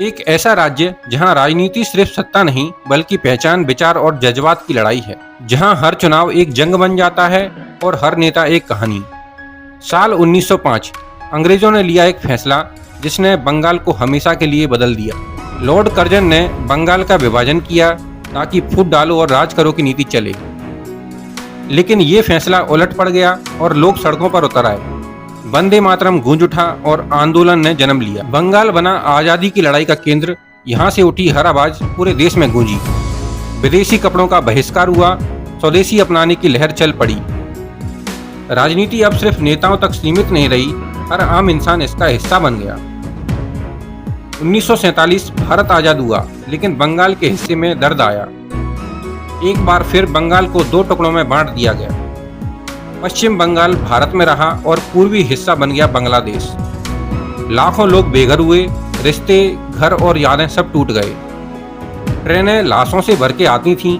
एक ऐसा राज्य जहां राजनीति सिर्फ सत्ता नहीं बल्कि पहचान, विचार और जज्बात की लड़ाई है। जहां हर चुनाव एक जंग बन जाता है और हर नेता एक कहानी। साल 1905 अंग्रेजों ने लिया एक फैसला जिसने बंगाल को हमेशा के लिए बदल दिया। लॉर्ड कर्जन ने बंगाल का विभाजन किया ताकि फूट डालो और राज करो की नीति चले। लेकिन ये फैसला उलट पड़ गया और लोग सड़कों पर उतर आए। वंदे मातरम गूंज उठा और आंदोलन ने जन्म लिया। बंगाल बना आजादी की लड़ाई का केंद्र। यहाँ से उठी हर आवाज पूरे देश में गूंजी। विदेशी कपड़ों का बहिष्कार हुआ, स्वदेशी अपनाने की लहर चल पड़ी। राजनीति अब सिर्फ नेताओं तक सीमित नहीं रही, हर आम इंसान इसका हिस्सा बन गया। 1947 भारत आजाद हुआ, लेकिन बंगाल के हिस्से में दर्द आया। एक बार फिर बंगाल को दो टुकड़ों में बांट दिया गया। पश्चिम बंगाल भारत में रहा और पूर्वी हिस्सा बन गया बांग्लादेश। लाखों लोग बेघर हुए, रिश्ते, घर और यादें सब टूट गए। ट्रेनें लाशों से भर के आती थीं,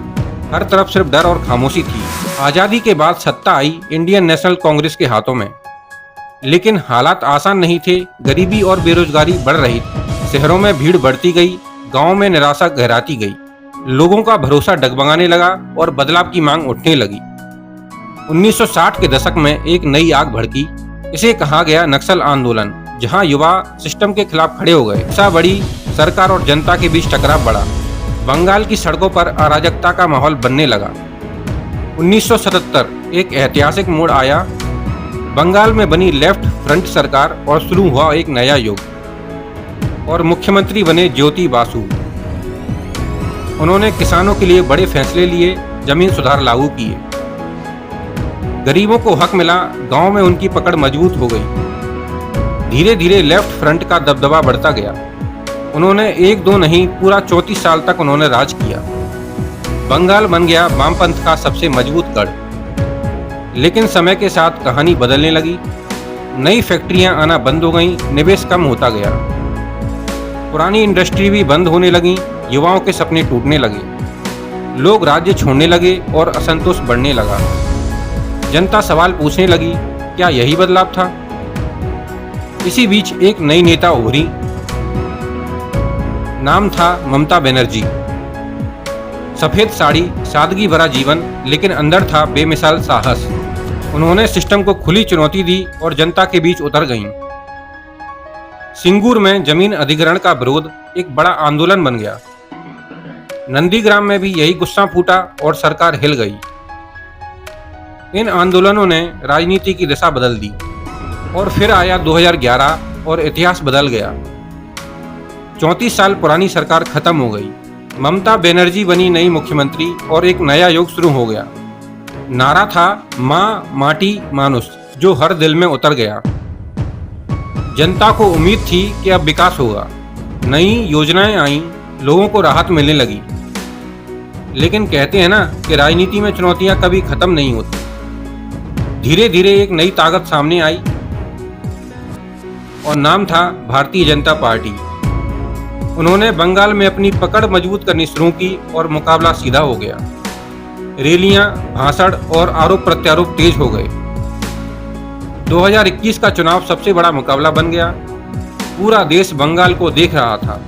हर तरफ सिर्फ डर और खामोशी थी। आज़ादी के बाद सत्ता आई इंडियन नेशनल कांग्रेस के हाथों में, लेकिन हालात आसान नहीं थे। गरीबी और बेरोजगारी बढ़ रही थी, शहरों में भीड़ बढ़ती गई, गाँव में निराशा गहराती गई। लोगों का भरोसा डगमगाने लगा और बदलाव की मांग उठने लगी। 1960 के दशक में एक नई आग भड़की। इसे कहा गया नक्सल आंदोलन, जहां युवा सिस्टम के खिलाफ खड़े हो गए। हिंसा बढ़ी, सरकार और जनता के बीच टकराव बढ़ा। बंगाल की सड़कों पर अराजकता का माहौल बनने लगा। 1977 एक ऐतिहासिक मोड़ आया। बंगाल में बनी लेफ्ट फ्रंट सरकार और शुरू हुआ एक नया युग। और मुख्यमंत्री बने ज्योति बासु। उन्होंने किसानों के लिए बड़े फैसले लिए, जमीन सुधार लागू किए। गरीबों को हक मिला, गांव में उनकी पकड़ मजबूत हो गई। धीरे धीरे लेफ्ट फ्रंट का दबदबा बढ़ता गया। उन्होंने एक दो नहीं, पूरा 34 साल तक उन्होंने राज किया। बंगाल बन गया वामपंथ का सबसे मजबूत गढ़। लेकिन समय के साथ कहानी बदलने लगी। नई फैक्ट्रियां आना बंद हो गईं, निवेश कम होता गया। पुरानी इंडस्ट्री भी बंद होने लगी, युवाओं के सपने टूटने लगे। लोग राज्य छोड़ने लगे और असंतोष बढ़ने लगा। जनता सवाल पूछने लगी, क्या यही बदलाव था? इसी बीच एक नई नेता उभरी। नाम था ममता बनर्जी। सफेद साड़ी, सादगी भरा जीवन, लेकिन अंदर था बेमिसाल साहस। उन्होंने सिस्टम को खुली चुनौती दी और जनता के बीच उतर गईं। सिंगूर में जमीन अधिग्रहण का विरोध एक बड़ा आंदोलन बन गया। नंदीग्राम में भी यही गुस्सा फूटा और सरकार हिल गई। इन आंदोलनों ने राजनीति की दिशा बदल दी। और फिर आया 2011 और इतिहास बदल गया। 34 साल पुरानी सरकार खत्म हो गई। ममता बनर्जी बनी नई मुख्यमंत्री और एक नया युग शुरू हो गया। नारा था माँ माटी मानुष, जो हर दिल में उतर गया। जनता को उम्मीद थी कि अब विकास होगा। नई योजनाएं आईं, लोगों को राहत मिलने लगी। लेकिन कहते हैं ना कि राजनीति में चुनौतियां कभी खत्म नहीं होती। धीरे धीरे एक नई ताकत सामने आई और नाम था भारतीय जनता पार्टी। उन्होंने बंगाल में अपनी पकड़ मजबूत करनी शुरू की और मुकाबला सीधा हो गया। रैलियां, भाषण और आरोप प्रत्यारोप तेज हो गए। 2021 का चुनाव सबसे बड़ा मुकाबला बन गया। पूरा देश बंगाल को देख रहा था।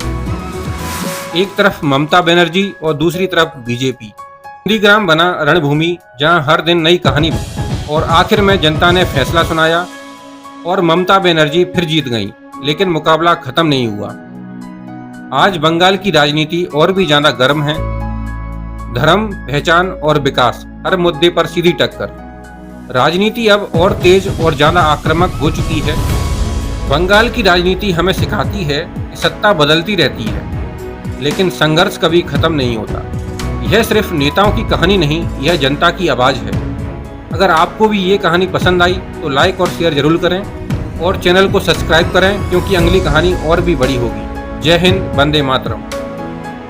एक तरफ ममता बनर्जी और दूसरी तरफ बीजेपी। नंदीग्राम बना रणभूमि, जहां हर दिन नई कहानी। और आखिर में जनता ने फैसला सुनाया और ममता बनर्जी फिर जीत गईं, लेकिन मुकाबला खत्म नहीं हुआ। आज बंगाल की राजनीति और भी ज्यादा गर्म है। धर्म, पहचान और विकास, हर मुद्दे पर सीधी टक्कर। राजनीति अब और तेज और ज्यादा आक्रामक हो चुकी है। बंगाल की राजनीति हमें सिखाती है कि सत्ता बदलती रहती है, लेकिन संघर्ष कभी खत्म नहीं होता। यह सिर्फ नेताओं की कहानी नहीं, यह जनता की आवाज है। अगर आपको भी ये कहानी पसंद आई तो लाइक और शेयर जरूर करें और चैनल को सब्सक्राइब करें, क्योंकि अगली कहानी और भी बड़ी होगी। जय हिंद, वंदे मातरम।